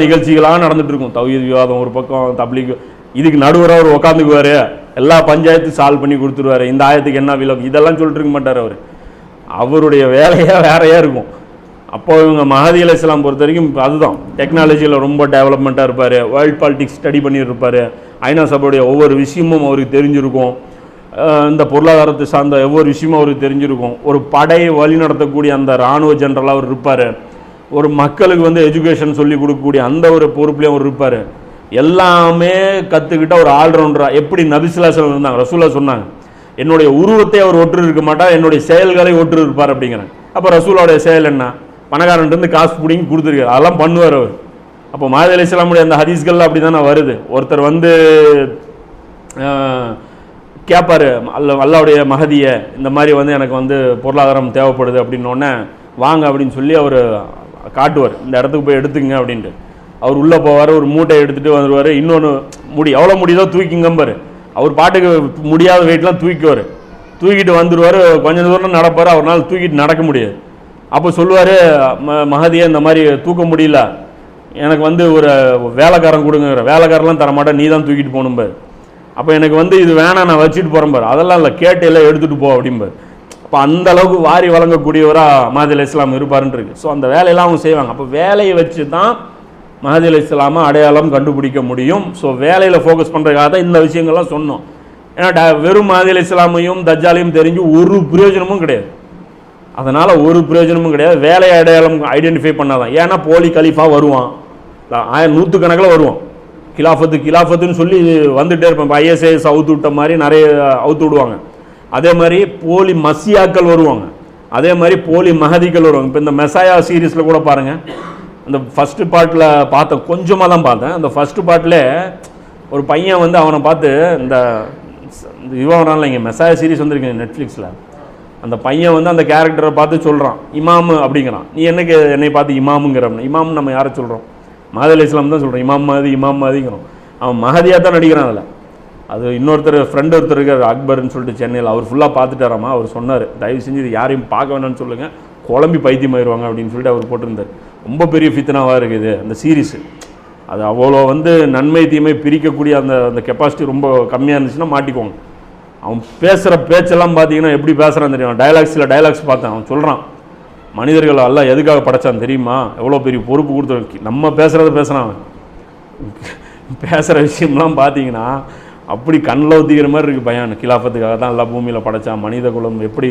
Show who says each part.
Speaker 1: நிகழ்ச்சிகளாக நடந்துட்டு இருக்கும். தௌஹீத் விவாதம் ஒரு பக்கம், தப்லீக், இதுக்கு நடுவராக அவர் உட்காந்துக்குவார், எல்லா பஞ்சாயத்து சால்வ் பண்ணி கொடுத்துருவாரு. இந்த ஆயத்துக்கு என்ன விளக்கம் இதெல்லாம் சொல்லிட்டு இருக்க மாட்டார். அவருடைய வேலையாக வேறையாக இருக்கும். அப்போ இவங்க மஹதி அலைஹிஸ்ஸலாம் பொறுத்த வரைக்கும் அதுதான், டெக்னாலஜியில் ரொம்ப டெவலப்மெண்ட்டாக இருப்பார், வேர்ல்ட் பாலிட்டிக்ஸ் ஸ்டடி பண்ணிட்டு இருப்பார், ஐநா சபையுடைய ஒவ்வொரு விஷயமும் அவருக்கு தெரிஞ்சிருக்கும், இந்த பொருளாதாரத்தை சார்ந்த ஒவ்வொரு விஷயமும் அவருக்கு தெரிஞ்சிருக்கும். ஒரு படையை வழி நடத்தக்கூடிய அந்த இராணுவ ஜெனரலாக அவர் இருப்பார். ஒரு மக்களுக்கு எஜுகேஷன் சொல்லி கொடுக்கக்கூடிய அந்த ஒரு பொறுப்புலையும் அவர் இருப்பார். எல்லாமே கற்றுக்கிட்ட ஒரு ஆல்ரவுண்டராக எப்படி நபி ஸல்லல்லாஹு அலைஹி வஸல்லம் இருந்தாங்க. ரசூலுல்லாஹ் சொன்னாங்க, என்னுடைய உருவத்தை அவர் ஒற்று இருக்க மாட்டார், என்னுடைய செயல்களை ஒற்று இருப்பார் அப்படிங்கிறாங்க. அப்போ ரசூலுல்லாஹ்வுடைய செயல் என்ன? பணக்காரன்ட்டு காசு பிடிங்கி கொடுத்துருக்காரு, அதெல்லாம் பண்ணுவார் அவர். அப்போ மஹதி அலைஹிஸ்ஸலாமுடைய அந்த ஹதீஸ்கள் அப்படி தானே வருது. ஒருத்தர் கேட்பார், அல்லாஹ்வுடைய மஹதியை இந்த மாதிரி எனக்கு பொருளாதாரம் தேவைப்படுது அப்படின்னோடனே வாங்க அப்படின்னு சொல்லி அவர் காட்டுவார், இந்த இடத்துக்கு போய் எடுத்துங்க அப்படின்ட்டு. அவர் உள்ளே போவார், ஒரு மூட்டையை எடுத்துகிட்டு வந்துடுவார். இன்னொன்று எவ்வளோ முடியுதோ தூக்கிங்கம்பார். அவர் பாட்டுக்கு முடியாத வெயிட்லாம் தூக்கிட்டு வந்துடுவார். கொஞ்சம் தூரம் நடப்பார், அவரால் தூக்கிட்டு நடக்க முடியாது. அப்போ சொல்லுவார், மஹதியை இந்த மாதிரி தூக்க முடியல, எனக்கு ஒரு வேலைக்காரன் கொடுங்க. வேலைக்காரெலாம் தரமாட்டேன், நீ தான் தூக்கிட்டு போகணும்பார். அப்போ எனக்கு இது வேணாம், நான் வச்சுட்டு போகிறேன் பார், அதெல்லாம் இல்லை, கேட்டையில் எடுத்துகிட்டு போ அப்படிம்பார். அப்போ அந்த அளவுக்கு வாரி வழங்கக்கூடியவராக மஹதி அலைஹிஸ்ஸலாம் இருப்பாருன்னு இருக்கு. ஸோ அந்த வேலையெல்லாம் அவங்க செய்வாங்க. அப்போ வேலையை வச்சு தான் மஹதி அலைஹிஸ்ஸலாமை அடையாளம் கண்டுபிடிக்க முடியும். ஸோ வேலையில் ஃபோக்கஸ் பண்ணுறதுக்காக தான் இந்த விஷயங்கள்லாம் சொன்னோம். ஏன்னா வெறும் மஹதி அலைஹிஸ்ஸலாமையும் தஜ்ஜாலையும் தெரிஞ்சு ஒரு பிரயோஜனமும் கிடையாது. அதனால் ஒரு பிரயோஜனமும் கிடையாது. வேலையை அடையாளம் ஐடென்டிஃபை பண்ணாதான். ஏன்னா போலி கலீஃபா வருவான், நூற்றுக்கணக்கில் வருவான், கிலாஃபத்துன்னு சொல்லி வந்துகிட்டே இருப்பேன். இப்போ ஐஎஸ்ஐஎஸ் அவுத்து விட்ட மாதிரி நிறைய அவுத்து விடுவாங்க. அதே மாதிரி போலி மசியாக்கள் வருவாங்க, அதே மாதிரி போலி மஹதிகள் வருவாங்க. இப்போ இந்த மெசாயா சீரீஸில் கூட பாருங்கள், அந்த ஃபஸ்ட்டு பார்ட்டில் பார்த்தேன், கொஞ்சமாக தான் பார்த்தேன். அந்த ஃபஸ்ட்டு பார்ட்டில் ஒரு பையன் அவனை பார்த்து, இந்த இவன் இங்கே மெசாயா சீரீஸ் வந்துருக்கு நெட்ஃப்ளிக்ஸில், அந்த பையன் அந்த கேரக்டரை பார்த்து சொல்கிறான் இமாமு அப்படிங்கிறான். நீ என்னை பார்த்து இமாமுங்கிறவன்? இமாம் நம்ம யாரை சொல்கிறோம்? மஹதி அலைஹிஸ்ஸலாம் தான் சொல்கிறோம். இமாம் மஹதிங்கிறோம். அவன் மஹதியாக தான் நடிக்கிறான் அதில். அது இன்னொருத்தர் ஃப்ரெண்டு ஒருத்தர் இருக்கார் அக்பர்னு சொல்லிட்டு சென்னையில், அவர் ஃபுல்லாக பார்த்துட்டாராமா. அவர் சொன்னார், தயவு செஞ்சு இது யாரையும் பார்க்க வேணும்னு சொல்லுங்கள், குழம்பி பைத்தியமாயிருவாங்க அப்படின்னு சொல்லிட்டு அவர் போட்டிருந்தார். ரொம்ப பெரிய ஃபித்னாவாக இருக்குது அந்த சீரீஸு. அது அவ்வளோ நன்மை தீமை பிரிக்கக்கூடிய அந்த கெப்பாசிட்டி ரொம்ப கம்மியாக இருந்துச்சுன்னா மாட்டிக்குவாங்க. அவன் பேசுகிற பேச்செல்லாம் பார்த்தீங்கன்னா எப்படி பேசுகிறான் தெரியும். டைலாக்ஸ் பார்த்தேன். அவன் சொல்கிறான், மனிதர்கள் எல்லாம் எதுக்காக படைச்சான் தெரியுமா, எவ்வளோ பெரிய பொறுப்பு கொடுத்து நம்ம பேசுகிறான். அவன் பேசுகிற விஷயம்லாம் பார்த்தீங்கன்னா அப்படி கண்ணில் ஊற்றிக்கிற மாதிரி இருக்குது பையன். கிலாஃபத்துக்காக தான் எல்லாம் பூமியில் படைச்சான், மனித குலம் எப்படி